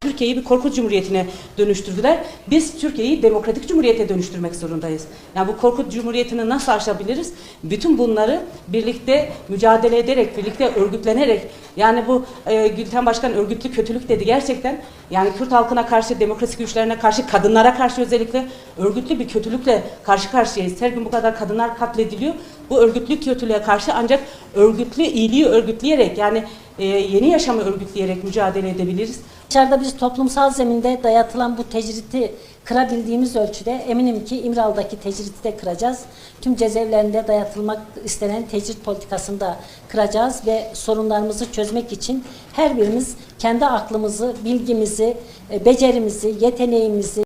Türkiye'yi bir korku cumhuriyetine dönüştürdüler. Biz Türkiye'yi demokratik cumhuriyete dönüştürmek zorundayız. Yani bu korku cumhuriyetini nasıl aşabiliriz? Bütün bunları birlikte mücadele ederek, birlikte örgütlenerek, yani bu Gülten Başkan örgütlü kötülük dedi gerçekten. Yani Kürt halkına karşı, demokrasi güçlerine karşı, kadınlara karşı özellikle örgütlü bir kötülükle karşı karşıyayız. Her gün bu kadar kadınlar katlediliyor. Bu örgütlü kötülüğe karşı ancak örgütlü iyiliği örgütleyerek, yani yeni yaşamı örgütleyerek mücadele edebiliriz. Dışarıda biz toplumsal zeminde dayatılan bu tecriti kırabildiğimiz ölçüde eminim ki İmralı'daki tecriti de kıracağız. Tüm cezaevlerinde dayatılmak istenen tecrit politikasını da kıracağız ve sorunlarımızı çözmek için her birimiz kendi aklımızı, bilgimizi, becerimizi, yeteneğimizi,